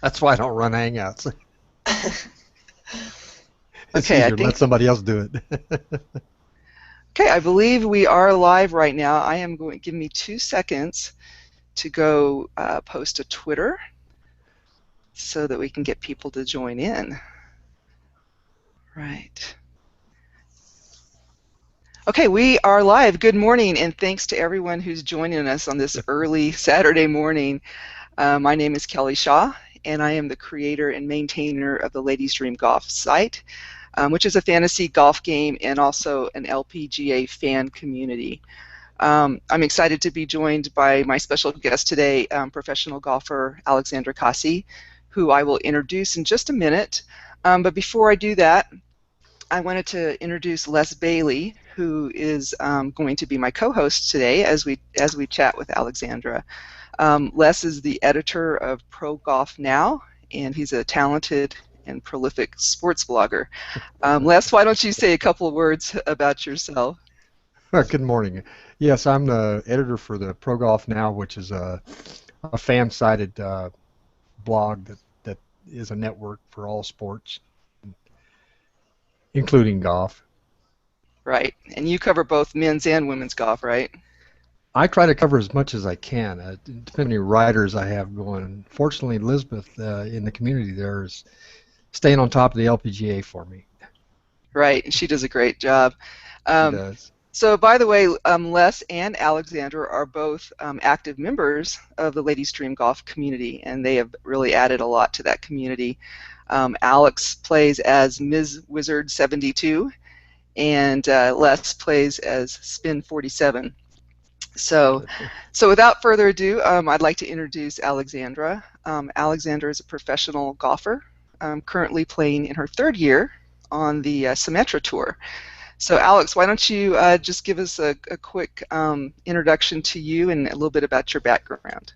That's why I don't run Hangouts. It's Okay, I easier to let think. somebody else do it. Okay, I believe we are live right now. I am going. Give me 2 seconds to go post a Twitter so that we can get people to join in. Right. Okay, we are live. Good morning, and thanks to everyone who's joining us on this early Saturday morning. My name is Kelley Shaw, and I am the creator and maintainer of the Ladies Dream Golf site, which is a fantasy golf game and also an LPGA fan community. I'm excited to be joined by my special guest today, professional golfer Alexandra Casi, who I will introduce in just a minute. But before I do that, I wanted to introduce Les Bailey, who is going to be my co-host today as we chat with Alexandra. Les is the editor of ProGolf Now, and he's a talented and prolific sports blogger. Les, why don't you say a couple of words about yourself? Good morning. Yes, I'm the editor for the ProGolf Now, which is a fan-sided blog that is a network for all sports, including golf. Right, and you cover both men's and women's golf, right? I try to cover as much as I can, depending on writers I have going. Fortunately, Elizabeth in the community there is staying on top of the LPGA for me. Right, and she does a great job. She Um, does. so, by the way, Les and Alexandra are both active members of the Ladies Dream Golf community, and they have really added a lot to that community. Alex plays as Ms. Wizard 72, and Les plays as Spin 47. So, so without further ado, I'd like to introduce Alexandra. Alexandra is a professional golfer, currently playing in her third year on the Symetra Tour. So, Alex, why don't you just give us a quick introduction to you and a little bit about your background?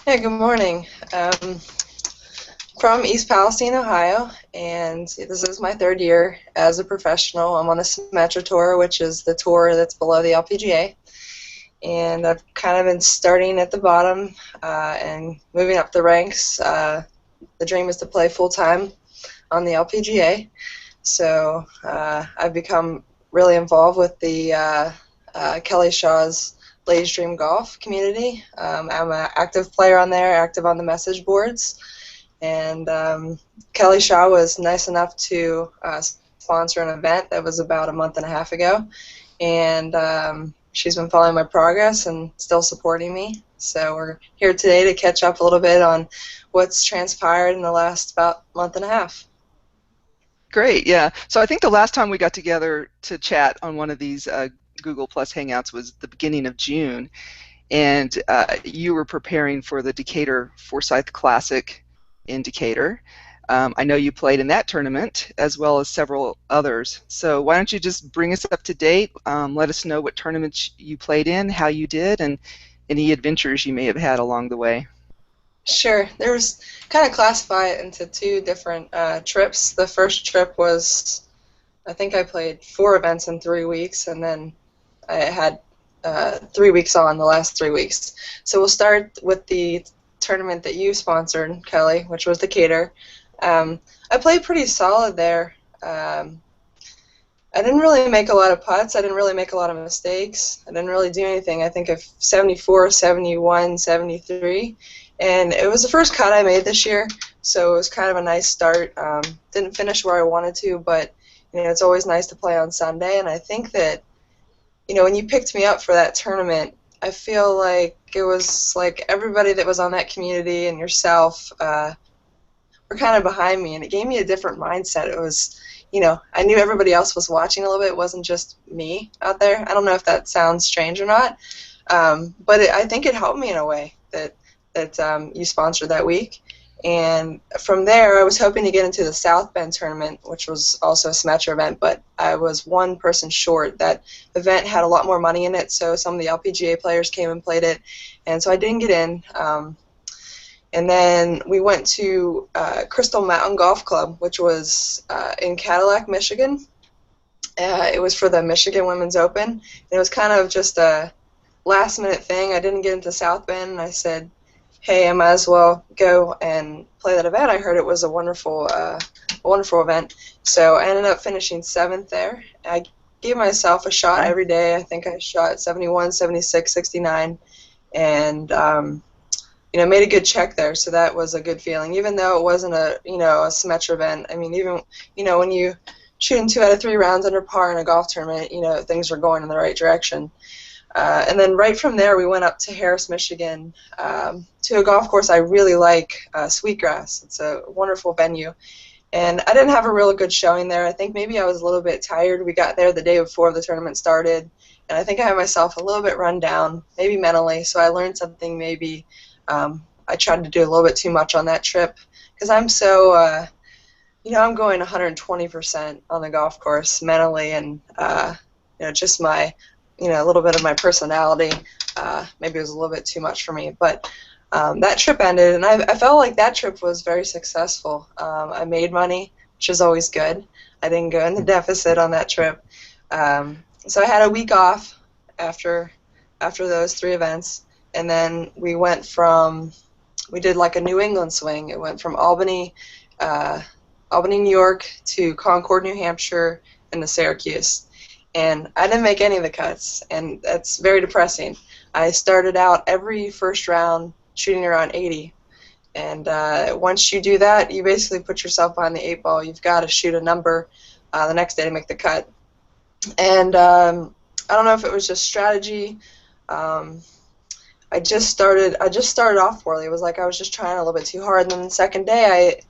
Hey, good morning. From East Palestine, Ohio, and this is my third year as a professional. I'm on the Symetra Tour, which is the tour that's below the LPGA. And I've kind of been starting at the bottom and moving up the ranks. The dream is to play full-time on the LPGA. So I've become really involved with the Kelley Shaw's Ladies Dream Golf community. I'm an active player on there, active on the message boards. And Kelley Shaw was nice enough to sponsor an event that was about a month and a half ago. And she's been following my progress and still supporting me. So we're here today to catch up a little bit on what's transpired in the last about month and a half. Great, yeah. So I think the last time we got together to chat on one of these Google Plus Hangouts was the beginning of June, and you were preparing for the Decatur Forsyth Classic in Decatur. I know you played in that tournament as well as several others. So why don't you just bring us up to date, let us know what tournaments you played in, how you did, and any adventures you may have had along the way. Sure. There's kind of classify it into two different trips. The first trip was, I think I played 4 events in 3 weeks, and then I had 3 weeks on the last 3 weeks. So we'll start with the tournament that you sponsored, Kelley, which was Decatur. I played pretty solid there. I didn't really make a lot of putts. I didn't really make a lot of mistakes. I didn't really do anything. I think of 74, 71, 73. And it was the first cut I made this year, so it was kind of a nice start. Didn't finish where I wanted to, but it's always nice to play on Sunday. And I think that when you picked me up for that tournament, I feel like it was like everybody that was on that community and yourself were kind of behind me, and it gave me a different mindset. It was, I knew everybody else was watching a little bit. It wasn't just me out there. I don't know if that sounds strange or not, but I think it helped me in a way that you sponsored that week. And from there, I was hoping to get into the South Bend tournament, which was also a Symetra event, but I was one person short. That event had a lot more money in it, so some of the LPGA players came and played it, and so I didn't get in. And then we went to Crystal Mountain Golf Club, which was in Cadillac, Michigan. It was for the Michigan Women's Open. And it was kind of just a last-minute thing. I didn't get into South Bend, and I said, hey, I might as well go and play that event. I heard it was a wonderful event. So I ended up finishing 7th there. I gave myself a shot every day. I think I shot 71, 76, 69, and made a good check there. So that was a good feeling, even though it wasn't a Symetra event. I mean, even when you shooting 2 out of 3 rounds under par in a golf tournament, things were going in the right direction. And then right from there, we went up to Harris, Michigan, to a golf course I really like, Sweetgrass. It's a wonderful venue. And I didn't have a real good showing there. I think maybe I was a little bit tired. We got there the day before the tournament started, and I think I had myself a little bit run down, maybe mentally, so I learned something maybe I tried to do a little bit too much on that trip, because I'm so, I'm going 120% on the golf course mentally, and, just my, a little bit of my personality, maybe it was a little bit too much for me, but that trip ended, and I felt like that trip was very successful. I made money, which is always good. I didn't go in the deficit on that trip. So I had a week off after those 3 events, and then we did like a New England swing. It went from Albany, New York to Concord, New Hampshire, and to Syracuse. And I didn't make any of the cuts, and that's very depressing. I started out every first round shooting around 80, and once you do that, you basically put yourself behind the 8 ball. You've got to shoot a number the next day to make the cut. And I don't know if it was just strategy. I just started off poorly. It was like I was just trying a little bit too hard. And then the second day,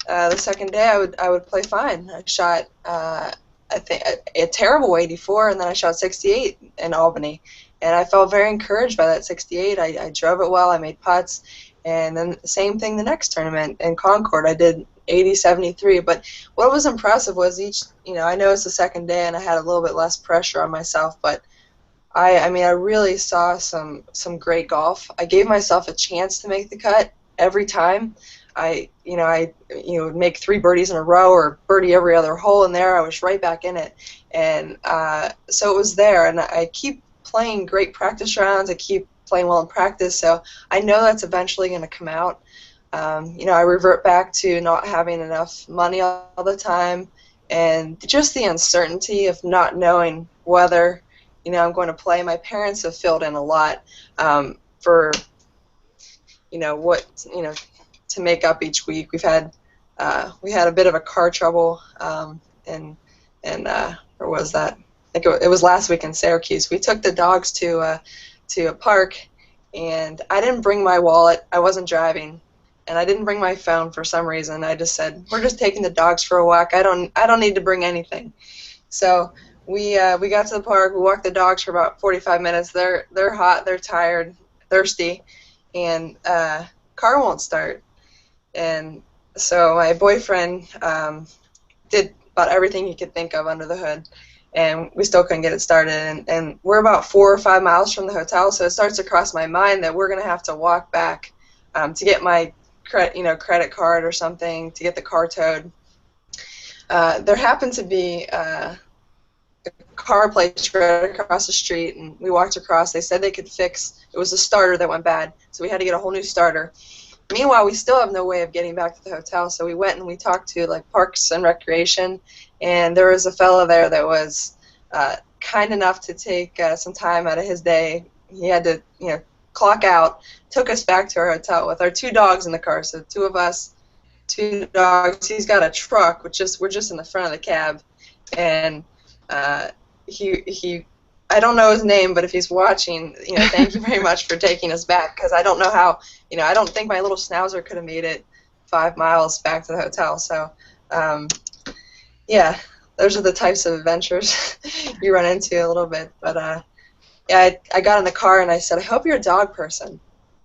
I would play fine. I shot I think a terrible 84, and then I shot 68 in Albany, and I felt very encouraged by that 68. I drove it well. I made putts, and then the same thing the next tournament in Concord. I did 80, 73. But what was impressive was I know it's the second day, and I had a little bit less pressure on myself, but I mean, I really saw some great golf. I gave myself a chance to make the cut every time. I would make 3 birdies in a row or birdie every other hole, and there I was right back in it. And so it was there, and I keep playing great practice rounds. I keep playing well in practice, so I know that's eventually going to come out. I revert back to not having enough money all the time, and just the uncertainty of not knowing whether I'm going to play. My parents have filled in a lot for what to make up each week. We had a bit of a car trouble, and where was that? I think it was last week in Syracuse. We took the dogs to a park, and I didn't bring my wallet. I wasn't driving, and I didn't bring my phone for some reason. I just said, we're just taking the dogs for a walk. I don't need to bring anything. So we got to the park. We walked the dogs for about 45 minutes. They're hot. They're tired, thirsty, and car won't start. And so my boyfriend did about everything he could think of under the hood, and we still couldn't get it started. And we're about 4 or 5 miles from the hotel, so it starts to cross my mind that we're going to have to walk back to get my credit card or something, to get the car towed. There happened to be a car place right across the street, and we walked across. They said they could fix, it was a starter that went bad, so we had to get a whole new starter. Meanwhile, we still have no way of getting back to the hotel, so we went and we talked to Parks and Recreation, and there was a fellow there that was kind enough to take some time out of his day. He had to clock out, took us back to our hotel with our 2 dogs in the car, so 2 of us, 2 dogs. He's got a truck, we're just in the front of the cab, and he I don't know his name, but if he's watching, thank you very much for taking us back, because I don't know how, I don't think my little schnauzer could have made it 5 miles back to the hotel. So, yeah, those are the types of adventures you run into a little bit. But yeah, I got in the car and I said, I hope you're a dog person.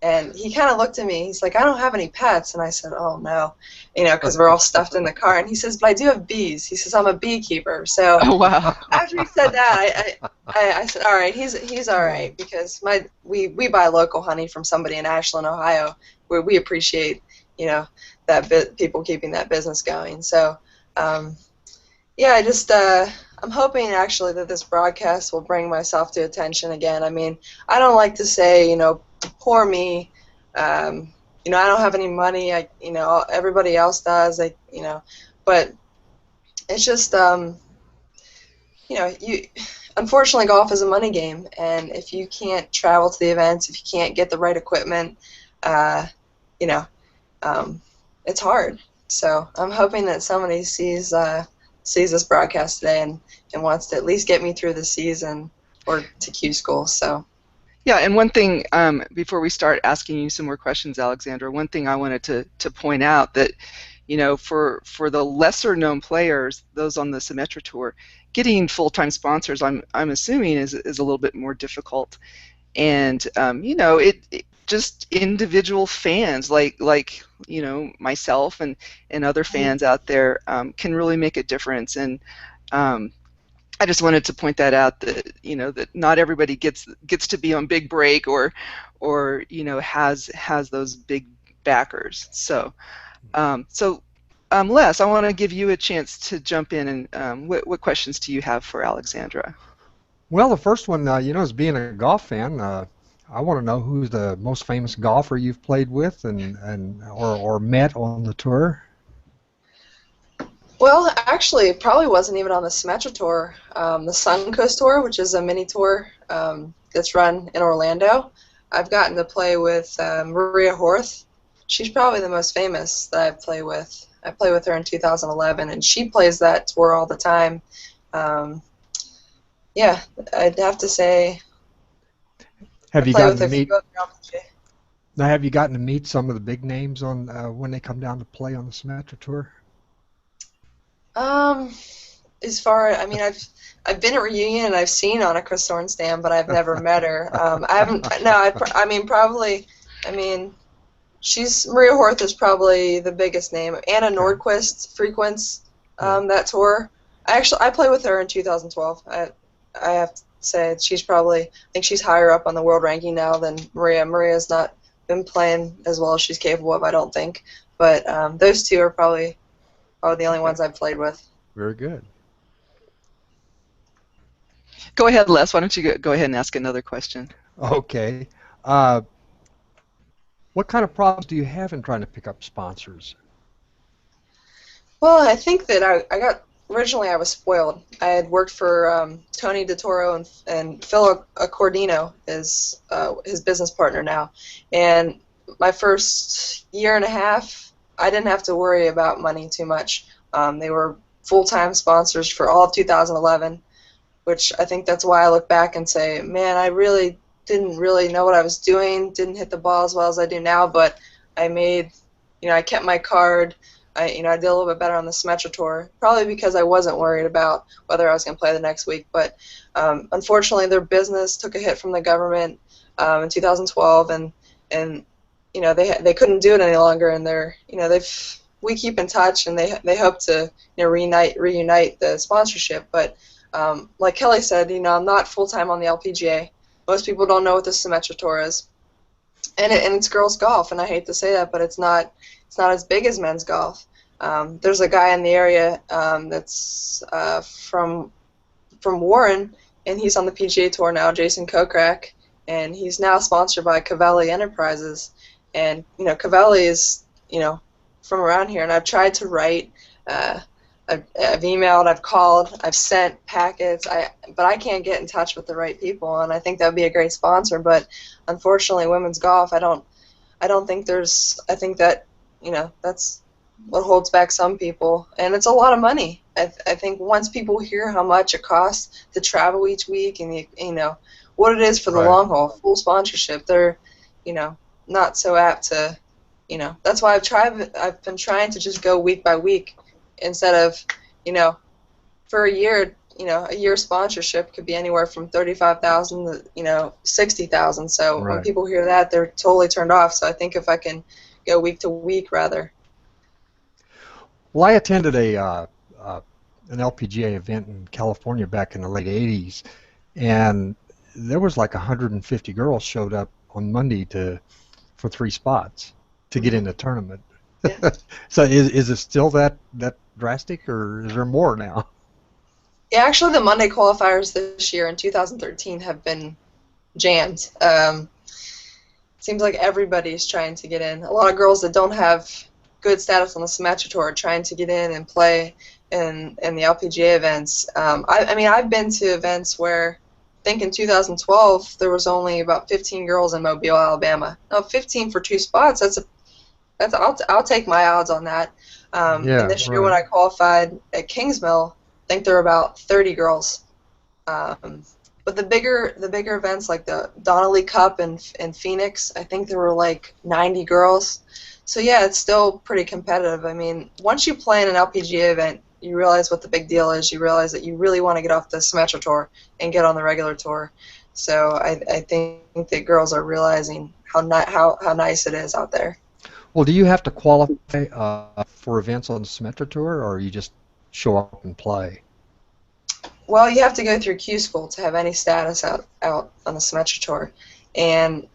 And he kind of looked at me. He's like, I don't have any pets. And I said, oh, no, because we're all stuffed in the car. And he says, but I do have bees. He says, I'm a beekeeper. So Oh, wow. after he said that, I said, all right, he's all right, because we buy local honey from somebody in Ashland, Ohio, where we appreciate, people keeping that business going. So, yeah, I'm hoping actually that this broadcast will bring myself to attention again. I mean, I don't like to say, poor me, I don't have any money. Everybody else does. But it's just, unfortunately, golf is a money game, and if you can't travel to the events, if you can't get the right equipment, you know, it's hard. So I'm hoping that somebody sees this broadcast today and wants to at least get me through the season or to Q school. So. Yeah, and one thing, before we start asking you some more questions, Alexandra, one thing I wanted to point out that, for the lesser known players, those on the Symetra Tour, getting full-time sponsors, I'm assuming is a little bit more difficult. And it just individual fans like myself and other fans out there can really make a difference. And I just wanted to point that out, that that not everybody gets to be on big break or has those big backers. So Les, I want to give you a chance to jump in, and what questions do you have for Alexandra? Well, the first one, as being a golf fan, I want to know who's the most famous golfer you've played with or met on the tour. Well, actually, it probably wasn't even on the Symetra Tour. The Suncoast Tour, which is a mini tour that's run in Orlando, I've gotten to play with Maria Horth. She's probably the most famous that I've played with. I played with her in 2011, and she plays that tour all the time. Yeah, I'd have to say. Have you gotten to meet? Now, have you gotten to meet some of the big names on when they come down to play on the Symetra Tour? As far, I've been at Reunion and I've seen Annika Sorenstam, but I've never met her. I haven't. No, probably. Maria Horth is probably the biggest name. Anna Nordquist frequents that tour. I played with her in 2012. I have to say I think she's higher up on the world ranking now than Maria. Maria's not been playing as well as she's capable of, I don't think. But those two are probably the only ones I've played with. Very good. Go ahead, Les. Why don't you go ahead and ask another question? Okay. What kind of problems do you have in trying to pick up sponsors? Well, I think that originally I was spoiled. I had worked for Tony DeToro and Phil Accordino is his business partner now. And my first year and a half, I didn't have to worry about money too much. They were full-time sponsors for all of 2011, which I think that's why I look back and say, man, I really didn't really know what I was doing, didn't hit the ball as well as I do now, but I made, I kept my card. I did a little bit better on the Symetra Tour, probably because I wasn't worried about whether I was going to play the next week. But unfortunately, their business took a hit from the government in 2012, and they couldn't do it any longer. And we keep in touch, and they hope to reunite the sponsorship. But like Kelley said, I'm not full time on the LPGA. Most people don't know what the Symetra Tour is, and it's girls golf, and I hate to say that, but it's not as big as men's golf. There's a guy in the area that's from Warren, and he's on the PGA Tour now, Jason Kokrak, and he's now sponsored by Cavelli Enterprises. And Cavelli is from around here, and I've tried to write. I've emailed, I've called, I've sent packets, but I can't get in touch with the right people, and I think that would be a great sponsor. But unfortunately, women's golf, I don't think there's. I think that that's what holds back some people, and it's a lot of money. I think once people hear how much it costs to travel each week, and what it is for the long haul, full sponsorship, they're not so apt to. That's why I've been trying to just go week by week instead of for a year. A year sponsorship could be anywhere from $35,000 to $60,000. So when people hear that, they're totally turned off. So I think if I can go week to week rather. Well, I attended an LPGA event in California back in the late 80s, and there was like 150 girls showed up on Monday for 3 spots to get in the tournament. Yeah. So is it still that drastic, or is there more now? Yeah, actually, the Monday qualifiers this year in 2013 have been jammed. seems like everybody's trying to get in. A lot of girls that don't have good status on the Symetra Tour are trying to get in and play in the LPGA events. I mean, I've been to events where I think in 2012 there was only about 15 girls in Mobile, Alabama. Now, 15 for 2 spots, I'll take my odds on that. And Yeah, this year when right. I qualified at Kingsmill, I think there were about 30 girls. But the bigger events like the Donnelly Cup in Phoenix, I think there were like 90 girls. So yeah, it's still pretty competitive. I mean, once you play in an LPGA event, you realize what the big deal is. You realize that you really want to get off the Symetra Tour and get on the regular tour. So I think that girls are realizing how nice it is out there. Well, do you have to qualify for events on the Symetra Tour, or you just show up and play? Well, you have to go through Q School to have any status out on the Symetra Tour, and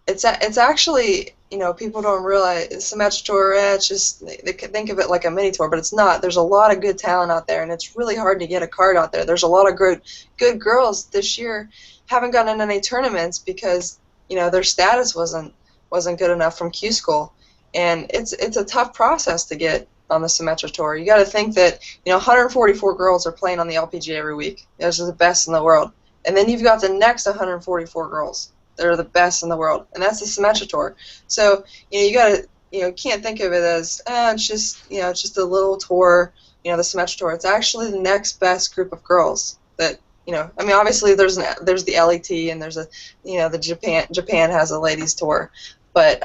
it's actually, people don't realize Symetra Tour. It's just they could think of it like a mini tour, but it's not. There's a lot of good talent out there, and it's really hard to get a card out there. There's a lot of good girls this year haven't gotten in any tournaments because their status wasn't good enough from Q School, and it's a tough process to get on the Symetra Tour. You got to think that 144 girls are playing on the LPGA every week. Those are the best in the world, and then you've got the next 144 girls that are the best in the world, and that's the Symetra Tour. So you got to can't think of it as it's just a little tour, the Symetra Tour. It's actually the next best group of girls that I mean, obviously there's the LET and there's the Japan has a ladies tour, but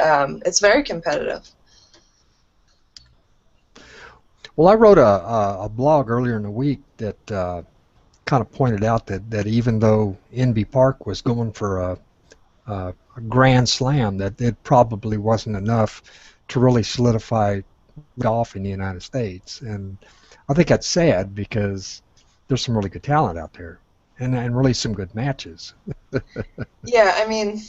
it's very competitive. Well, I wrote a blog earlier in the week that kind of pointed out that even though Inby Park was going for a grand slam, that it probably wasn't enough to really solidify golf in the United States. And I think that's sad because there's some really good talent out there and really some good matches. Yeah, I mean,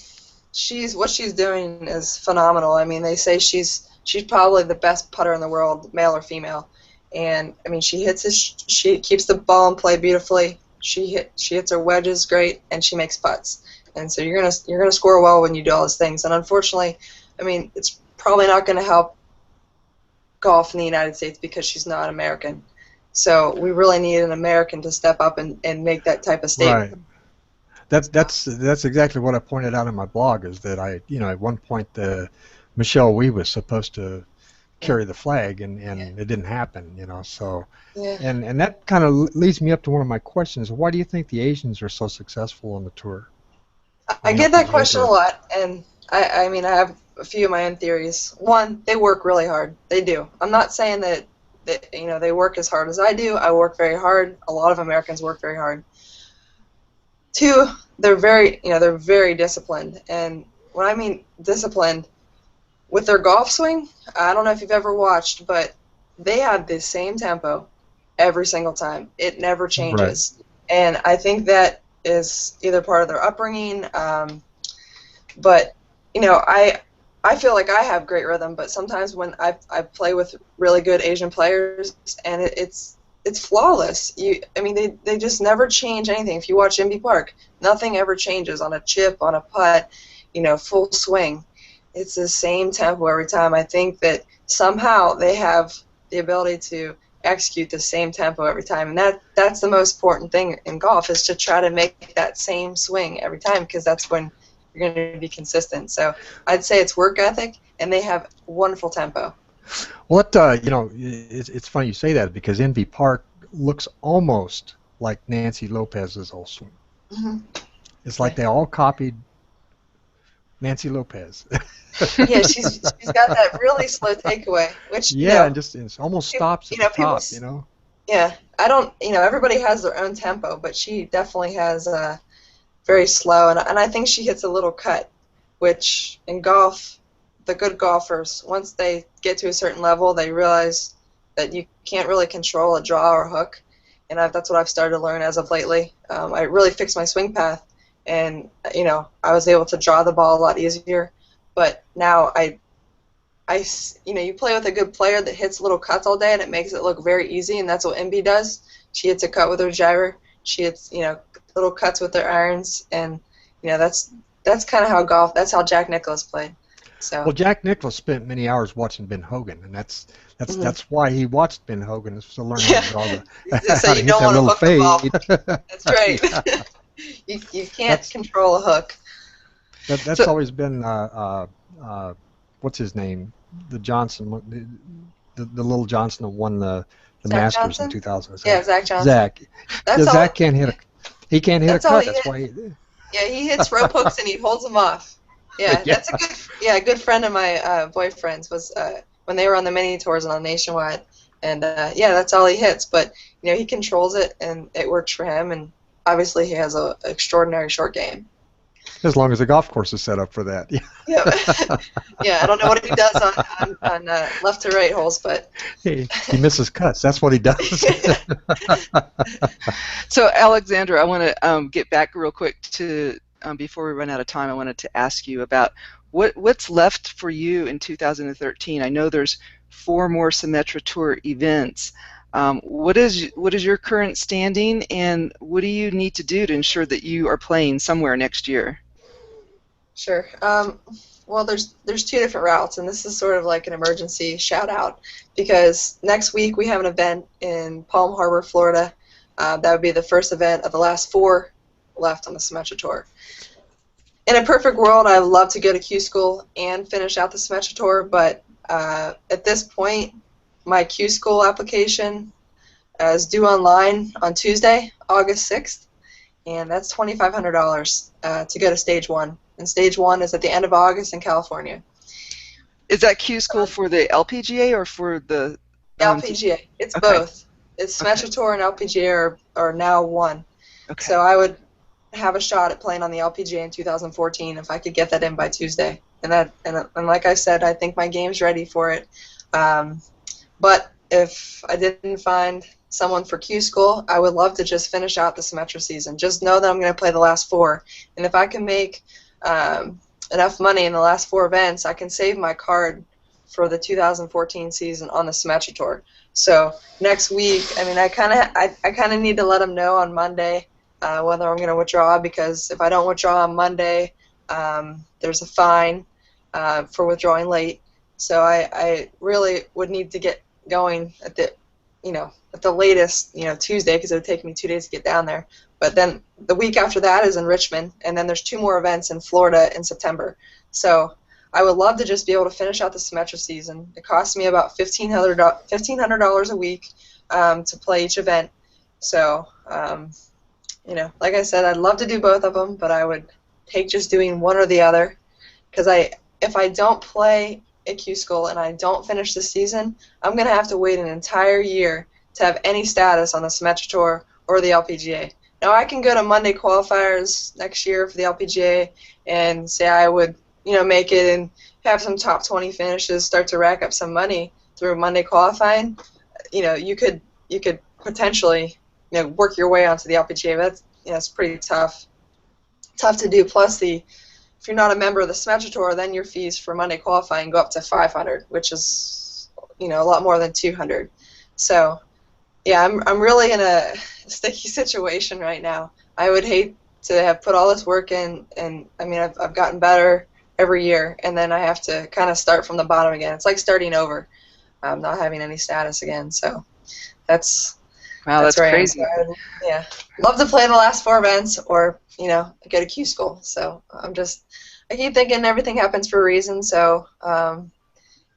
what she's doing is phenomenal. I mean, they say she's probably the best putter in the world, male or female. And I mean, she keeps the ball in play beautifully. She hits her wedges great, and she makes putts. And so you're gonna score well when you do all those things. And unfortunately, I mean, it's probably not going to help golf in the United States because she's not American. So we really need an American to step up and make that type of statement. Right. That's exactly what I pointed out in my blog, is that at one point Michelle Wie was supposed to carry the flag, and it didn't happen, so Yeah. and that kind of leads me up to one of my questions. Why do you think the Asians are so successful on the tour? I get that question a lot, and I mean, I have a few of my own theories. One, they work really hard. They do. I'm not saying that they work as hard as I do. I work very hard. A lot of Americans work very hard. Two, they're very disciplined. And when I mean disciplined, with their golf swing, I don't know if you've ever watched, but they have the same tempo every single time. It never changes. Right. And I think that is either part of their upbringing, but I feel like I have great rhythm, but sometimes when I play with really good Asian players, and it's flawless. I mean, they just never change anything. If you watch Inby Park, nothing ever changes on a chip, on a putt, full swing. It's the same tempo every time. I think that somehow they have the ability to execute the same tempo every time, and that's the most important thing in golf, is to try to make that same swing every time, because that's when you're going to be consistent. So I'd say it's work ethic, and they have wonderful tempo. Well, it's funny you say that, because Inby Park looks almost like Nancy Lopez's old swing. Mm-hmm. It's like they all copied Nancy Lopez. Yeah, she's got that really slow takeaway, which and it almost stops at the top, Yeah, I don't. Everybody has their own tempo, but she definitely has very slow, and I think she hits a little cut, which in golf, the good golfers, once they get to a certain level, they realize that you can't really control a draw or hook, and that's what I've started to learn as of lately. I really fixed my swing path, and I was able to draw the ball a lot easier. But now you play with a good player that hits little cuts all day, and it makes it look very easy, and that's what Inby does. She hits a cut with her driver. She hits little cuts with her irons, and that's that's kind of how golf. That's how Jack Nicklaus played. So. Well, Jack Nicklaus spent many hours watching Ben Hogan, and that's why he watched Ben Hogan, is to learn how to draw So how to you hit don't that want to little hook the ball. fade. That's right. Yeah. You can't control a hook. That's So, always been what's his name? The Johnson, the little Johnson that won the Zach Masters in Johnson? 2007. Yeah, Zach Johnson. Zach. That's all. Zach can't hit a he can't hit a That's all cut. he That's hit. why. Yeah, he hits rope hooks and he holds them off. Yeah, Yeah. that's a good friend of my boyfriend's was when they were on the mini tours and on Nationwide, and yeah, that's all he hits. But he controls it and it works for him, and obviously he has an extraordinary short game. As long as the golf course is set up for that. Yeah, yeah. I don't know what he does on left to right holes, but He misses cuts. That's what he does. so Alexandra, I want to get back real quick to before we run out of time. I wanted to ask you about what's left for you in 2013. I know there's 4 more Symetra Tour events. What is your current standing, and what do you need to do to ensure that you are playing somewhere next year? Sure. Well, there's 2 different routes, and this is sort of like an emergency shout out because next week we have an event in Palm Harbor, Florida. That would be the first event of the last 4 left on the Symetra Tour. In a perfect world, I would love to go to Q School and finish out the Symetra Tour, but at this point, my Q School application is due online on Tuesday, August 6th, and that's $2,500 to go to Stage 1. And Stage 1 is at the end of August in California. Is that Q School for the LPGA or for the LPGA? It's okay. both. It's Symetra Tour and LPGA are now one. Okay. So I would have a shot at playing on the LPGA in 2014 if I could get that in by Tuesday. And like I said, I think my game's ready for it. But if I didn't find someone for Q School, I would love to just finish out the Symetra season. Just know that I'm going to play the last 4. And if I can make enough money in the last 4 events, I can save my card for the 2014 season on the Symetra Tour. So next week, I mean, I kind of need to let them know on Monday whether I'm going to withdraw, because if I don't withdraw on Monday, there's a fine for withdrawing late. So I really would need to get going at the latest, Tuesday, because it would take me 2 days to get down there. But then the week after that is in Richmond, and then there's 2 more events in Florida in September. So I would love to just be able to finish out the Symetra season. It costs me about $1,500 a week to play each event. So, like I said, I'd love to do both of them, but I would take just doing one or the other, because if I don't play at Q School and I don't finish the season, I'm going to have to wait an entire year to have any status on the Symetra Tour or the LPGA. Now, I can go to Monday qualifiers next year for the LPGA and say I would, make it and have some top 20 finishes, start to rack up some money through Monday qualifying. You could potentially, work your way onto the LPGA. But that's, it's pretty tough to do. Plus, if you're not a member of the Symetra Tour, then your fees for Monday qualifying go up to $500, which is, a lot more than $200. So, yeah, I'm really in a sticky situation right now. I would hate to have put all this work in, and I mean, I've gotten better every year, and then I have to kind of start from the bottom again. It's like starting over, not having any status again. So that's crazy. So yeah, love to play the last 4 events, or go to Q School. So I keep thinking everything happens for a reason. So I'm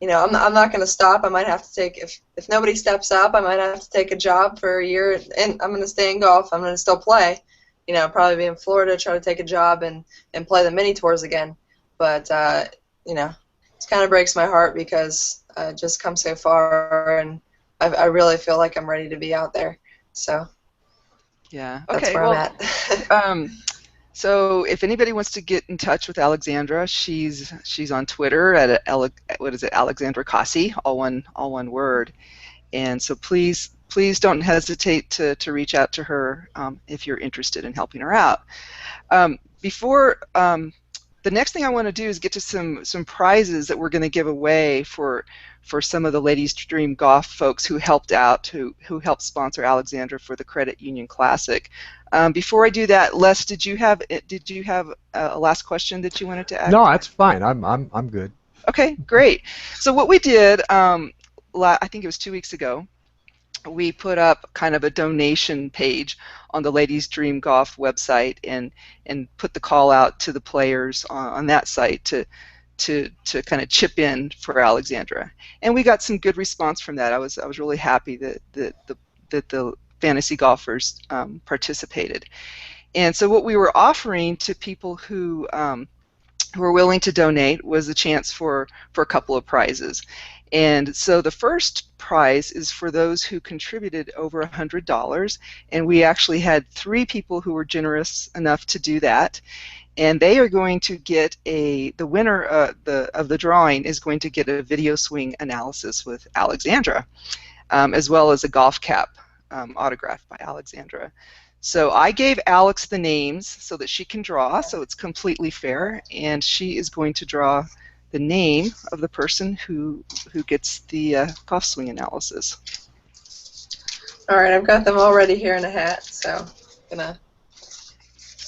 not going to stop. I might have to take, if nobody steps up, I might have to take a job for a year, and I'm going to stay in golf. I'm going to still play, probably be in Florida, try to take a job and play the mini tours again. But, it kind of breaks my heart because I just come so far, and I really feel like I'm ready to be out there. So yeah, that's okay, where I'm at. So if anybody wants to get in touch with Alexandra, she's on Twitter at Alexandra Casi, all one word. And so please don't hesitate to reach out to her if you're interested in helping her out. Before the next thing I want to do is get to some prizes that we're going to give away for some of the Ladies Dream Golf folks who helped out, who helped sponsor Alexandra for the Credit Union Classic. Before I do that, Les, did you have a last question that you wanted to add? No, that's fine. I'm good. Okay, great. So what we did, I think it was 2 weeks ago, we put up kind of a donation page on the Ladies Dream Golf website and put the call out to the players on that site to kind of chip in for Alexandra, and we got some good response from that. I was really happy that the fantasy golfers participated, and so what we were offering to people who were willing to donate was a chance for a couple of prizes. And so the first prize is for those who contributed over $100, and we actually had 3 people who were generous enough to do that, and they are going to get the winner of the drawing is going to get a video swing analysis with Alexandra, as well as a golf cap autographed by Alexandra. So I gave Alex the names so that she can draw, so it's completely fair, and she is going to draw the name of the person who gets the golf swing analysis. All right, I've got them already here in a hat, so I'm gonna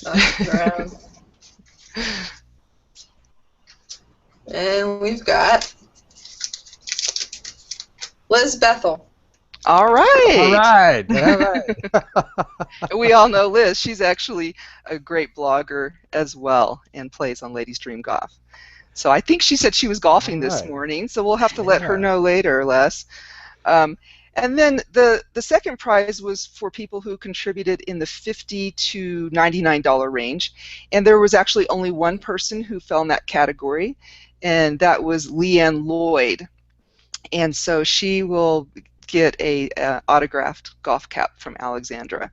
knock it around. And we've got Liz Bethel. All right. All right. We all know Liz. She's actually a great blogger as well and plays on Ladies Dream Golf. So I think she said she was golfing this morning, so we'll have to let her know later, Les. And then the second prize was for people who contributed in the $50 to $99 range, and there was actually only one person who fell in that category, and that was Leanne Lloyd. And so she will get a autographed golf cap from Alexandra.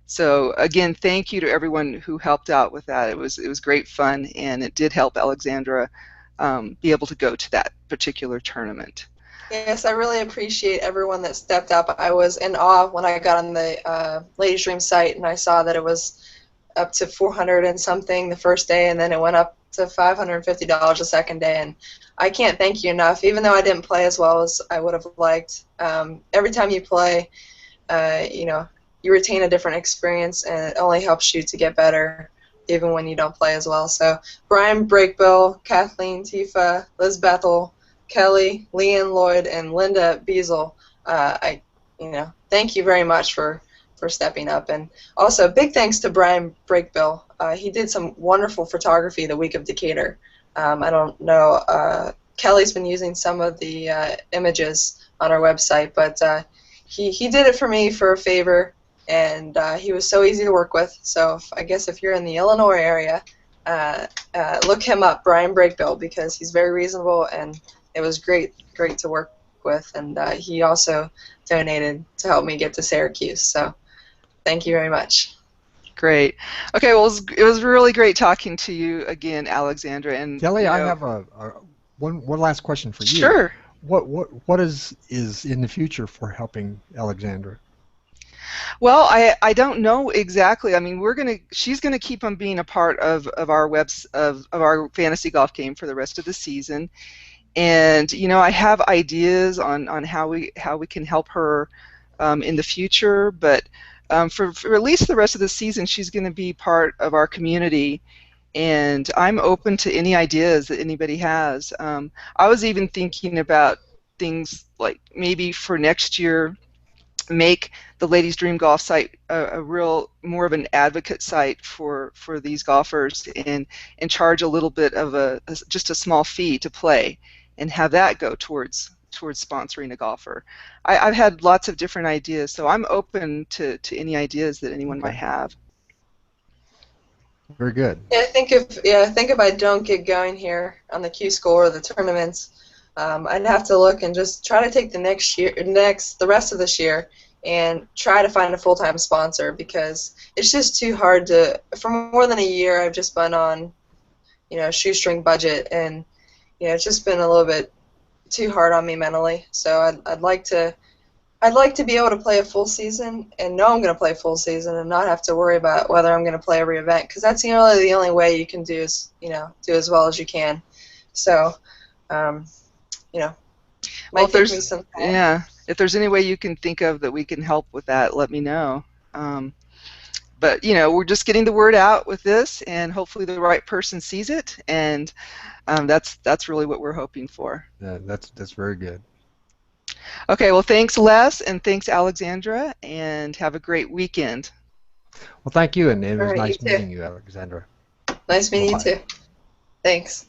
So again, thank you to everyone who helped out with that. It was great fun, and it did help Alexandra be able to go to that particular tournament. Yes, I really appreciate everyone that stepped up. I was in awe when I got on the Ladies Dream site and I saw that it was up to 400 and something the first day, and then it went up to $550 the second day. And I can't thank you enough, even though I didn't play as well as I would have liked. Every time you play, you retain a different experience, and it only helps you to get better, even when you don't play as well. So Brian Breakbill, Kathleen Tifa, Liz Bethel, Kelly, Leanne Lloyd, and Linda Beazle, thank you very much for stepping up. And also, big thanks to Brian Breakbill. He did some wonderful photography the week of Decatur. I don't know, Kelly's been using some of the images on our website, but he did it for me for a favor, and he was so easy to work with. So I guess if you're in the Illinois area, look him up, Brian Breakbill, because he's very reasonable, and it was great to work with. And he also donated to help me get to Syracuse. So thank you very much. Great. Okay, well, it was really great talking to you again, Alexandra. And Kelley, I have one last question for you. Sure. What is in the future for helping Alexandra? Well, I don't know exactly. I mean, she's gonna keep on being a part of our of our fantasy golf game for the rest of the season, and I have ideas on how we can help her in the future. But for at least the rest of the season, she's going to be part of our community, and I'm open to any ideas that anybody has. I was even thinking about things like maybe for next year, make the Ladies Dream Golf site a real more of an advocate site for these golfers, and charge a little bit of just a small fee to play, and have that go towards sponsoring a golfer. I've had lots of different ideas, so I'm open to any ideas that anyone might have. Very good. Yeah, I think if I don't get going here on the Q School or the tournaments, I'd have to look and just try to take the rest of this year and try to find a full-time sponsor, because it's just too hard to. For more than a year, I've just been on, shoestring budget, and it's just been a little bit too hard on me mentally. So I'd like to I'd like to be able to play a full season and know I'm going to play a full season and not have to worry about whether I'm going to play every event, because that's really the only way you can do is, do as well as you can. So, you know, Well, might take me some time. yeah, if there's any way you can think of that we can help with that, let me know. But we're just getting the word out with this, and hopefully the right person sees it, and that's really what we're hoping for. Yeah, that's very good. Okay, well, thanks, Les, and thanks, Alexandra, and have a great weekend. Well, thank you, and it All was right, you nice too. meeting you, Alexandra. Nice meeting you Bye-bye. too. Thanks.